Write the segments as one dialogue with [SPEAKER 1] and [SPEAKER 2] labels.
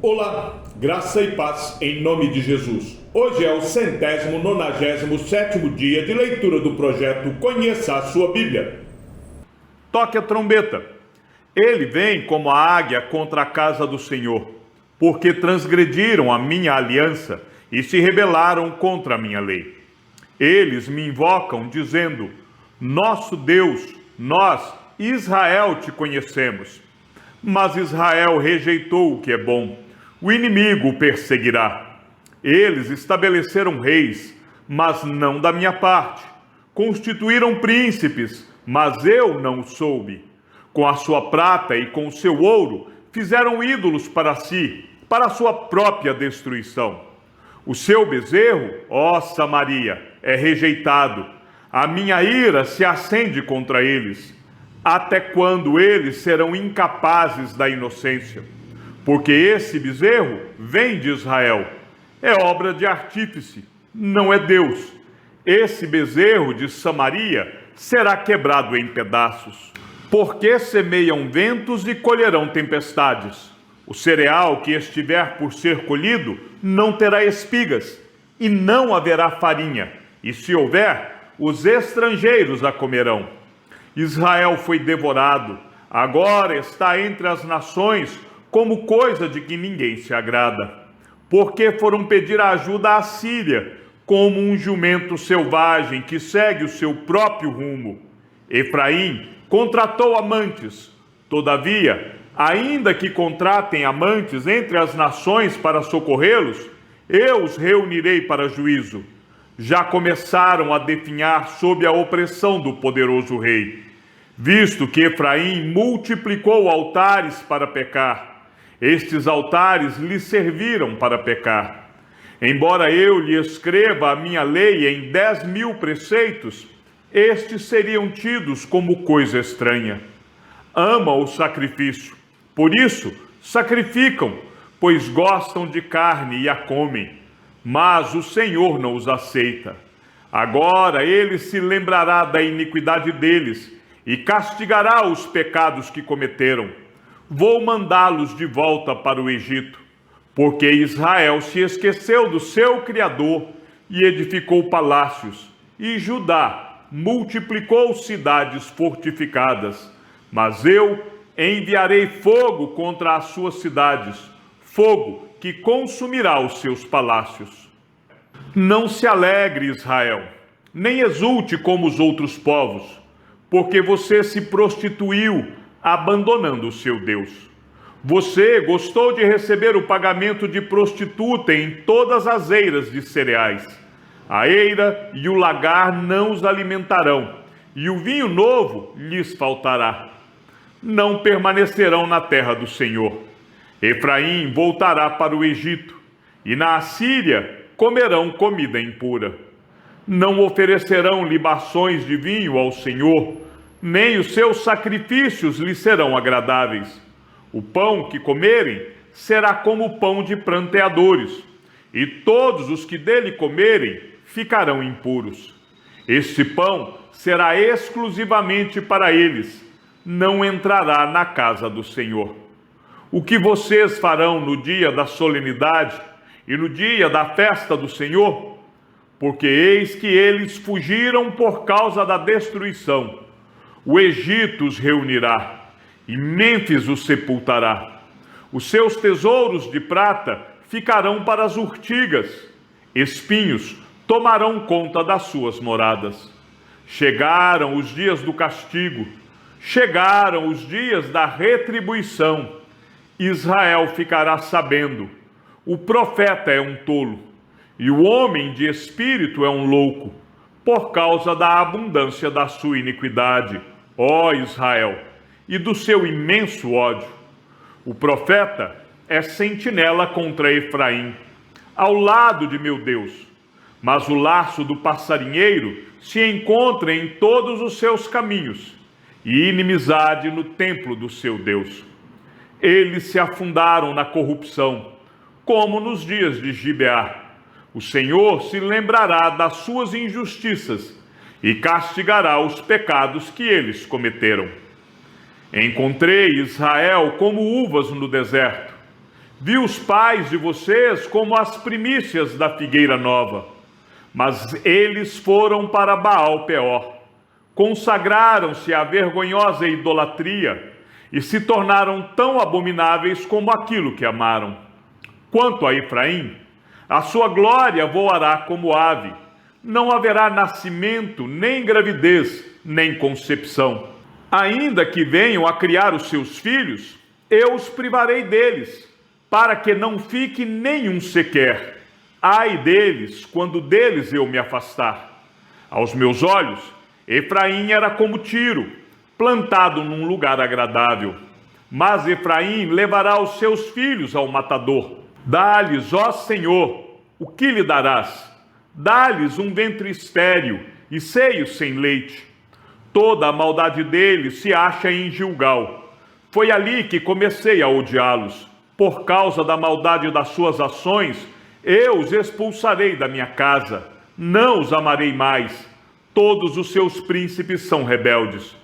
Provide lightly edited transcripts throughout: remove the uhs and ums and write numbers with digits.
[SPEAKER 1] Olá, graça e paz em nome de Jesus. Hoje é o 197º dia de leitura do projeto Conheça a Sua Bíblia. Toque a trombeta. Ele vem como a águia contra a casa do Senhor, porque transgrediram a minha aliança e se rebelaram contra a minha lei. Eles me invocam dizendo: nosso Deus, nós, Israel, te conhecemos. Mas Israel rejeitou o que é bom. O inimigo o perseguirá. Eles estabeleceram reis, mas não da minha parte. Constituíram príncipes, mas eu não soube. Com a sua prata e com o seu ouro, fizeram ídolos para si, para a sua própria destruição. O seu bezerro, ó Samaria, é rejeitado. A minha ira se acende contra eles. Até quando eles serão incapazes da inocência? Porque esse bezerro vem de Israel, é obra de artífice, não é Deus. Esse bezerro de Samaria será quebrado em pedaços. Porque semeiam ventos e colherão tempestades. O cereal que estiver por ser colhido não terá espigas, e não haverá farinha, e se houver, os estrangeiros a comerão. Israel foi devorado, agora está entre as nações como coisa de que ninguém se agrada. Porque foram pedir ajuda à Síria, como um jumento selvagem que segue o seu próprio rumo. Efraim contratou amantes. Todavia, ainda que contratem amantes entre as nações para socorrê-los, eu os reunirei para juízo. Já começaram a definhar sob a opressão do poderoso rei. Visto que Efraim multiplicou altares para pecar, estes altares lhe serviram para pecar. Embora eu lhe escreva a minha lei em 10.000 preceitos, estes seriam tidos como coisa estranha. Ama o sacrifício, por isso sacrificam, pois gostam de carne e a comem. Mas o Senhor não os aceita. Agora ele se lembrará da iniquidade deles e castigará os pecados que cometeram. Vou mandá-los de volta para o Egito, porque Israel se esqueceu do seu Criador e edificou palácios, e Judá multiplicou cidades fortificadas. Mas eu enviarei fogo contra as suas cidades, fogo que consumirá os seus palácios. Não se alegre, Israel, nem exulte como os outros povos, porque você se prostituiu, abandonando o seu Deus. Você gostou de receber o pagamento de prostituta em todas as eiras de cereais. A eira e o lagar não os alimentarão, e o vinho novo lhes faltará. Não permanecerão na terra do Senhor. Efraim voltará para o Egito, e na Assíria comerão comida impura. Não oferecerão libações de vinho ao Senhor, nem os seus sacrifícios lhe serão agradáveis. O pão que comerem será como pão de pranteadores, e todos os que dele comerem ficarão impuros. Este pão será exclusivamente para eles, não entrará na casa do Senhor. O que vocês farão no dia da solenidade e no dia da festa do Senhor? Porque eis que eles fugiram por causa da destruição. O Egito os reunirá, e Mênfis os sepultará. Os seus tesouros de prata ficarão para as urtigas. Espinhos tomarão conta das suas moradas. Chegaram os dias do castigo, chegaram os dias da retribuição. Israel ficará sabendo: o profeta é um tolo, e o homem de espírito é um louco, por causa da abundância da sua iniquidade, ó Israel, e do seu imenso ódio. O profeta é sentinela contra Efraim, ao lado de meu Deus, mas o laço do passarinheiro se encontra em todos os seus caminhos, e inimizade no templo do seu Deus. Eles se afundaram na corrupção, como nos dias de Gibeá. O Senhor se lembrará das suas injustiças e castigará os pecados que eles cometeram. Encontrei Israel como uvas no deserto. Vi os pais de vocês como as primícias da figueira nova, mas eles foram para Baal-Peor, consagraram-se à vergonhosa idolatria e se tornaram tão abomináveis como aquilo que amaram. Quanto a Efraim, a sua glória voará como ave, não haverá nascimento, nem gravidez, nem concepção. Ainda que venham a criar os seus filhos, eu os privarei deles, para que não fique nenhum sequer. Ai deles, quando deles eu me afastar. Aos meus olhos, Efraim era como Tiro, plantado num lugar agradável. Mas Efraim levará os seus filhos ao matador. Dá-lhes, ó Senhor, o que lhe darás? Dá-lhes um ventre estéril e seios sem leite. Toda a maldade deles se acha em Gilgal. Foi ali que comecei a odiá-los. Por causa da maldade das suas ações, eu os expulsarei da minha casa. Não os amarei mais. Todos os seus príncipes são rebeldes.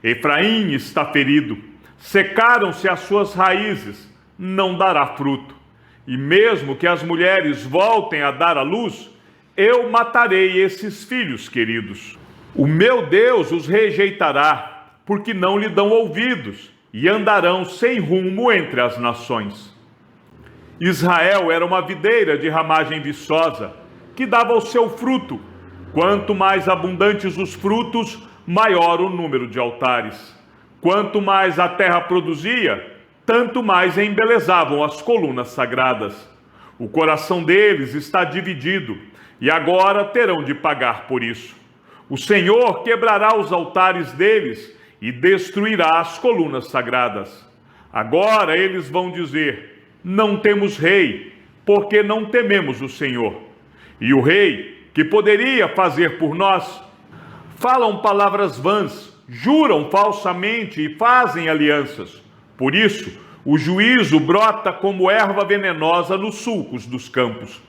[SPEAKER 1] Efraim está ferido. Secaram-se as suas raízes. Não dará fruto. E mesmo que as mulheres voltem a dar à luz, eu matarei esses filhos queridos. O meu Deus os rejeitará, porque não lhe dão ouvidos, e andarão sem rumo entre as nações. Israel era uma videira de ramagem viçosa, que dava o seu fruto. Quanto mais abundantes os frutos, maior o número de altares. Quanto mais a terra produzia, tanto mais embelezavam as colunas sagradas. O coração deles está dividido, e agora terão de pagar por isso. O Senhor quebrará os altares deles e destruirá as colunas sagradas. Agora eles vão dizer: não temos rei, porque não tememos o Senhor. E o rei, que poderia fazer por nós, falam palavras vãs, juram falsamente e fazem alianças. Por isso, o juízo brota como erva venenosa nos sulcos dos campos.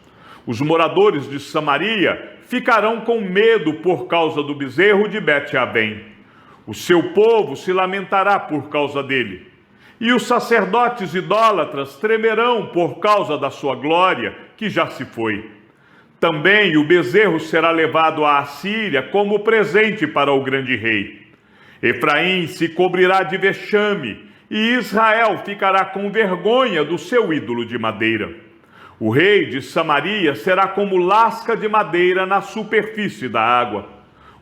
[SPEAKER 1] Os moradores de Samaria ficarão com medo por causa do bezerro de Bet-Avém. O seu povo se lamentará por causa dele. E os sacerdotes idólatras tremerão por causa da sua glória, que já se foi. Também o bezerro será levado à Assíria como presente para o grande rei. Efraim se cobrirá de vexame, e Israel ficará com vergonha do seu ídolo de madeira. O rei de Samaria será como lasca de madeira na superfície da água.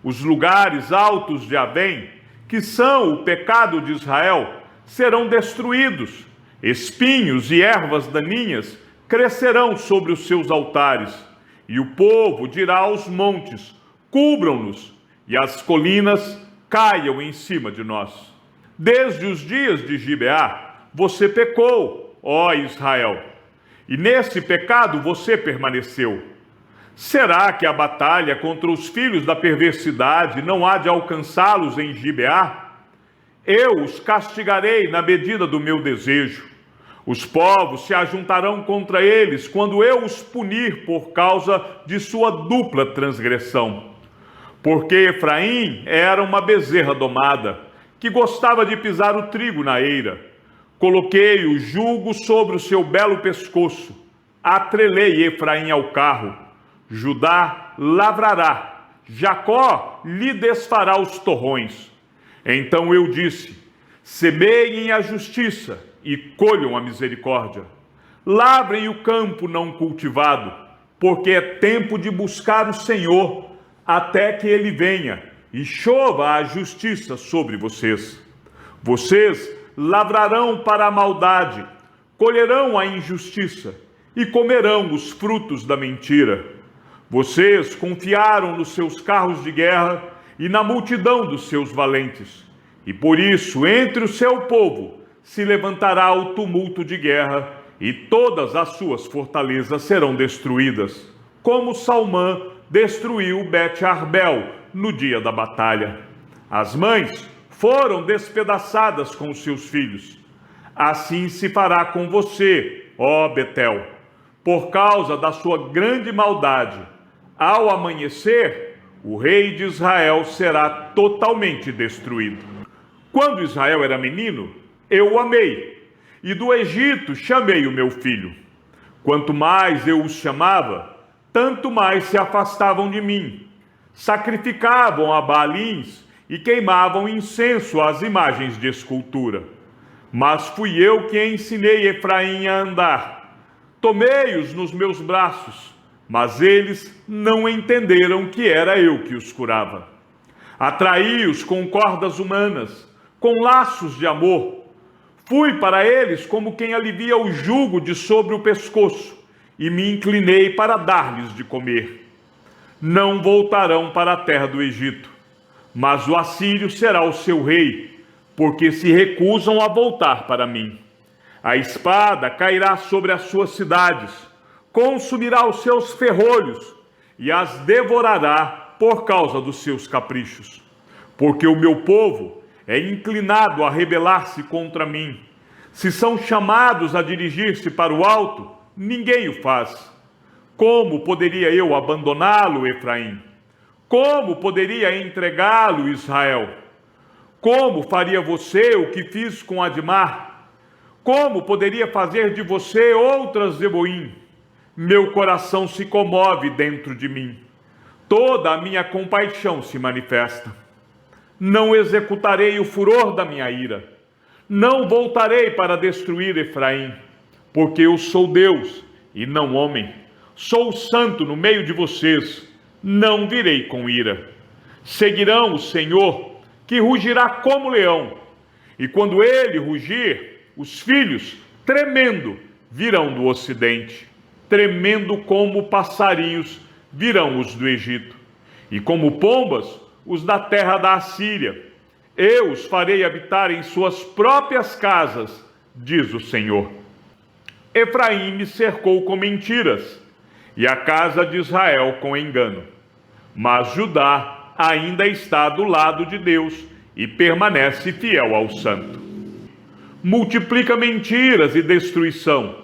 [SPEAKER 1] Os lugares altos de Avém, que são o pecado de Israel, serão destruídos. Espinhos e ervas daninhas crescerão sobre os seus altares. E o povo dirá aos montes: cubram-nos, e as colinas caiam em cima de nós. Desde os dias de Gibeá, você pecou, ó Israel, e nesse pecado você permaneceu. Será que a batalha contra os filhos da perversidade não há de alcançá-los em Gibeá? Eu os castigarei na medida do meu desejo. Os povos se ajuntarão contra eles quando eu os punir por causa de sua dupla transgressão. Porque Efraim era uma bezerra domada, que gostava de pisar o trigo na eira. Coloquei o jugo sobre o seu belo pescoço. Atrelei Efraim ao carro. Judá lavrará. Jacó lhe desfará os torrões. Então eu disse: semeiem a justiça e colham a misericórdia. Lavrem o campo não cultivado, porque é tempo de buscar o Senhor, até que ele venha e chova a justiça sobre vocês. Vocês lavrarão para a maldade, colherão a injustiça e comerão os frutos da mentira. Vocês confiaram nos seus carros de guerra e na multidão dos seus valentes. E por isso, entre o seu povo, se levantará o tumulto de guerra e todas as suas fortalezas serão destruídas, como Salmã destruiu Bet-Arbel no dia da batalha. As mães foram despedaçadas com os seus filhos. Assim se fará com você, ó Betel, por causa da sua grande maldade. Ao amanhecer, o rei de Israel será totalmente destruído. Quando Israel era menino, eu o amei, e do Egito chamei o meu filho. Quanto mais eu os chamava, tanto mais se afastavam de mim. Sacrificavam a Baalins e queimavam incenso às imagens de escultura. Mas fui eu que ensinei Efraim a andar. Tomei-os nos meus braços, mas eles não entenderam que era eu que os curava. Atraí-os com cordas humanas, com laços de amor. Fui para eles como quem alivia o jugo de sobre o pescoço, e me inclinei para dar-lhes de comer. Não voltarão para a terra do Egito, mas o assírio será o seu rei, porque se recusam a voltar para mim. A espada cairá sobre as suas cidades, consumirá os seus ferrolhos e as devorará por causa dos seus caprichos. Porque o meu povo é inclinado a rebelar-se contra mim. Se são chamados a dirigir-se para o alto, ninguém o faz. Como poderia eu abandoná-lo, Efraim? Como poderia entregá-lo, Israel? Como faria você o que fiz com Admar? Como poderia fazer de você outras Zeboim? Meu coração se comove dentro de mim. Toda a minha compaixão se manifesta. Não executarei o furor da minha ira. Não voltarei para destruir Efraim, porque eu sou Deus e não homem. Sou santo no meio de vocês, não virei com ira. Seguirão o Senhor, que rugirá como leão. E quando ele rugir, os filhos, tremendo, virão do ocidente. Tremendo como passarinhos, virão os do Egito. E como pombas, os da terra da Assíria. Eu os farei habitar em suas próprias casas, diz o Senhor. Efraim me cercou com mentiras, e a casa de Israel com engano. Mas Judá ainda está do lado de Deus e permanece fiel ao santo. Multiplica mentiras e destruição.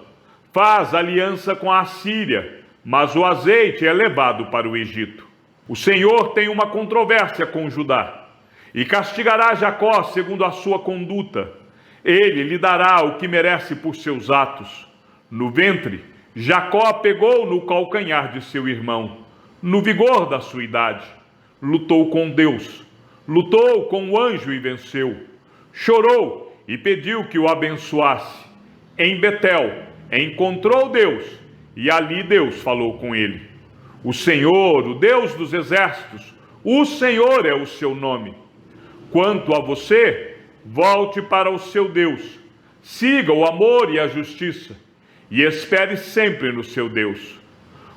[SPEAKER 1] Faz aliança com a Assíria, mas o azeite é levado para o Egito. O Senhor tem uma controvérsia com Judá, e castigará Jacó segundo a sua conduta. Ele lhe dará o que merece por seus atos. No ventre, Jacó pegou no calcanhar de seu irmão, no vigor da sua idade. Lutou com Deus, lutou com o anjo e venceu. Chorou e pediu que o abençoasse. Em Betel encontrou Deus, e ali Deus falou com ele. O Senhor, o Deus dos exércitos, o Senhor é o seu nome. Quanto a você, volte para o seu Deus, siga o amor e a justiça, e espere sempre no seu Deus.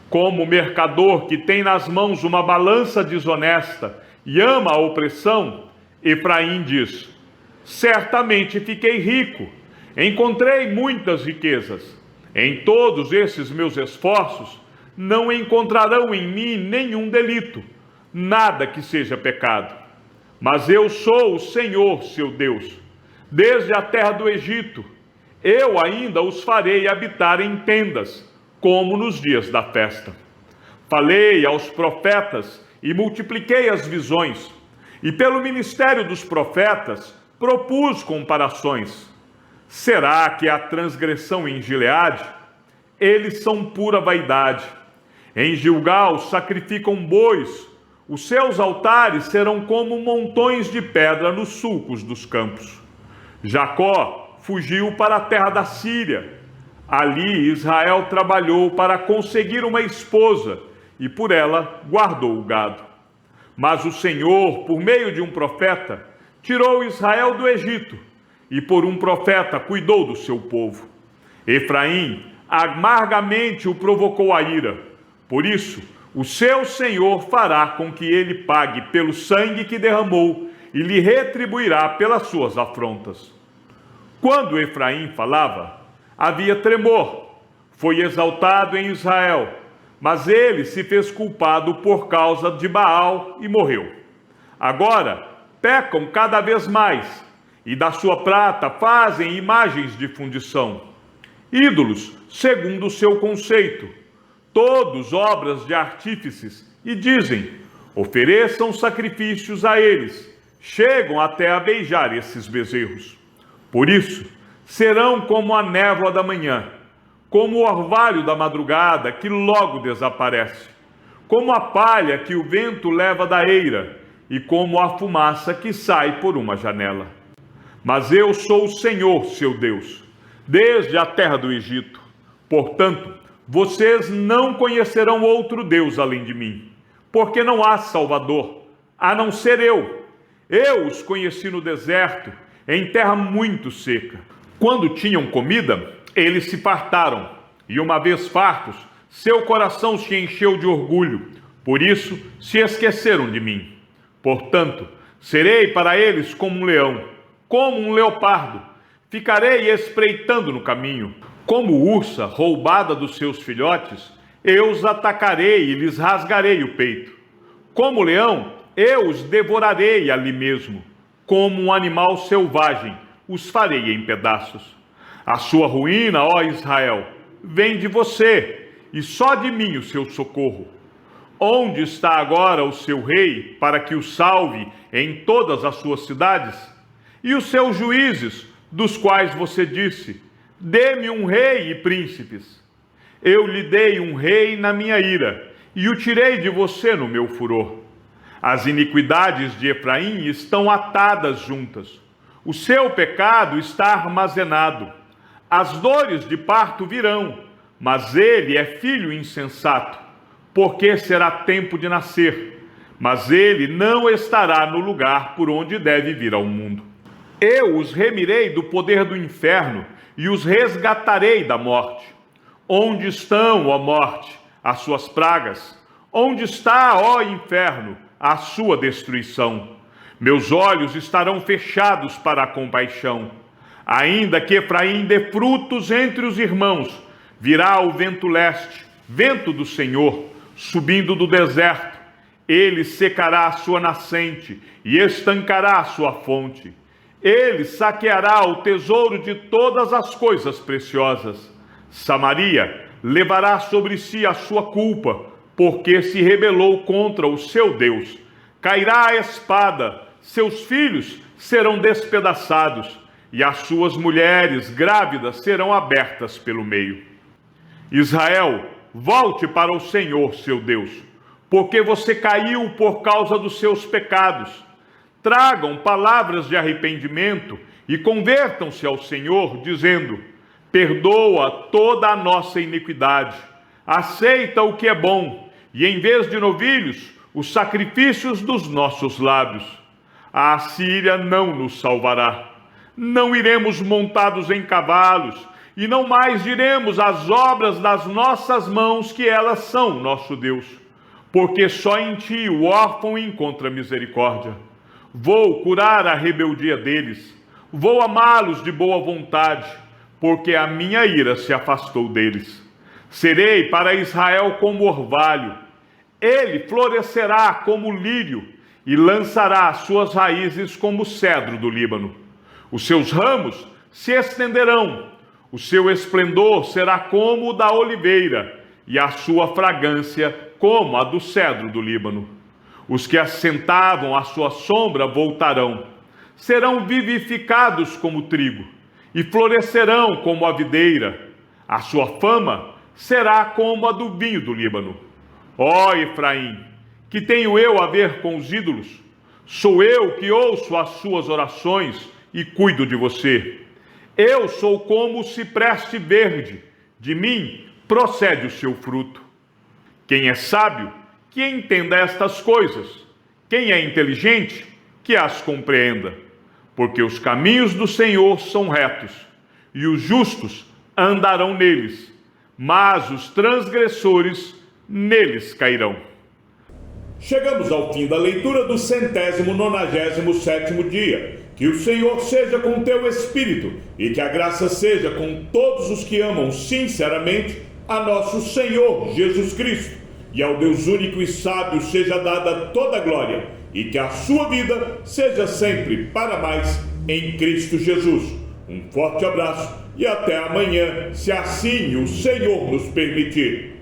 [SPEAKER 1] Como o mercador que tem nas mãos uma balança desonesta e ama a opressão, Efraim diz: certamente fiquei rico, encontrei muitas riquezas. Em todos esses meus esforços, não encontrarão em mim nenhum delito, nada que seja pecado. Mas eu sou o Senhor, seu Deus, desde a terra do Egito. Eu ainda os farei habitar em tendas, como nos dias da festa. Falei aos profetas e multipliquei as visões, e pelo ministério dos profetas propus comparações. Será que há transgressão em Gileade? Eles são pura vaidade. Em Gilgal sacrificam bois, os seus altares serão como montões de pedra nos sulcos dos campos. Jacó fugiu para a terra da Síria. Ali Israel trabalhou para conseguir uma esposa e por ela guardou o gado. Mas o Senhor, por meio de um profeta, tirou Israel do Egito e por um profeta cuidou do seu povo. Efraim amargamente o provocou a ira. Por isso, o seu Senhor fará com que ele pague pelo sangue que derramou e lhe retribuirá pelas suas afrontas. Quando Efraim falava, havia tremor. Foi exaltado em Israel, mas ele se fez culpado por causa de Baal e morreu. Agora pecam cada vez mais, e da sua prata fazem imagens de fundição, ídolos segundo o seu conceito, todos obras de artífices, e dizem: ofereçam sacrifícios a eles. Chegam até a beijar esses bezerros. Por isso, Serão como a névoa da manhã, como o orvalho da madrugada que logo desaparece, como a palha que o vento leva da eira e como a fumaça que sai por uma janela. Mas eu sou o Senhor, seu Deus, desde a terra do Egito. Portanto, vocês não conhecerão outro Deus além de mim, porque não há Salvador, a não ser eu. Eu os conheci no deserto, em terra muito seca. Quando tinham comida, eles se fartaram, e uma vez fartos, seu coração se encheu de orgulho, por isso se esqueceram de mim. Portanto, serei para eles como um leão, como um leopardo, ficarei espreitando no caminho. Como ursa roubada dos seus filhotes, eu os atacarei e lhes rasgarei o peito. Como leão, eu os devorarei ali mesmo. Como um animal selvagem, os farei em pedaços. A sua ruína, ó Israel, vem de você, e só de mim o seu socorro. Onde está agora o seu rei, para que o salve em todas as suas cidades? E os seus juízes, dos quais você disse, dê-me um rei e príncipes. Eu lhe dei um rei na minha ira, e o tirei de você no meu furor. As iniquidades de Efraim estão atadas juntas. O seu pecado está armazenado. As dores de parto virão, mas ele é filho insensato, porque será tempo de nascer, mas ele não estará no lugar por onde deve vir ao mundo. Eu os remirei do poder do inferno e os resgatarei da morte. Onde estão, ó morte, as suas pragas? Onde está, ó inferno, a sua destruição? Meus olhos estarão fechados para a compaixão. Ainda que Efraim dê frutos entre os irmãos, virá o vento leste, vento do Senhor, subindo do deserto. Ele secará a sua nascente e estancará a sua fonte. Ele saqueará o tesouro de todas as coisas preciosas. Samaria levará sobre si a sua culpa, porque se rebelou contra o seu Deus. Cairá a espada, seus filhos serão despedaçados, e as suas mulheres grávidas serão abertas pelo meio. Israel, volte para o Senhor, seu Deus, porque você caiu por causa dos seus pecados. Tragam palavras de arrependimento e convertam-se ao Senhor, dizendo: perdoa toda a nossa iniquidade, aceita o que é bom, e em vez de novilhos, os sacrifícios dos nossos lábios. A Assíria não nos salvará. Não iremos montados em cavalos, e não mais diremos as obras das nossas mãos, que elas são nosso Deus. Porque só em ti o órfão encontra misericórdia. Vou curar a rebeldia deles, vou amá-los de boa vontade, porque a minha ira se afastou deles. Serei para Israel como orvalho, ele florescerá como lírio e lançará suas raízes como o cedro do Líbano. Os seus ramos se estenderão, o seu esplendor será como o da oliveira e a sua fragrância como a do cedro do Líbano. Os que assentavam à sua sombra voltarão, serão vivificados como trigo e florescerão como a videira. A sua fama será como a do vinho do Líbano. Ó Efraim, que tenho eu a ver com os ídolos? Sou eu que ouço as suas orações e cuido de você. Eu sou como o cipreste verde, de mim procede o seu fruto. Quem é sábio, que entenda estas coisas. Quem é inteligente, que as compreenda. Porque os caminhos do Senhor são retos, e os justos andarão neles, mas os transgressores neles cairão.
[SPEAKER 2] Chegamos ao fim da leitura do 197º dia. Que o Senhor seja com teu espírito e que a graça seja com todos os que amam sinceramente a nosso Senhor Jesus Cristo. E ao Deus único e sábio seja dada toda a glória e que a sua vida seja sempre para mais em Cristo Jesus. Um forte abraço e até amanhã, se assim o Senhor nos permitir.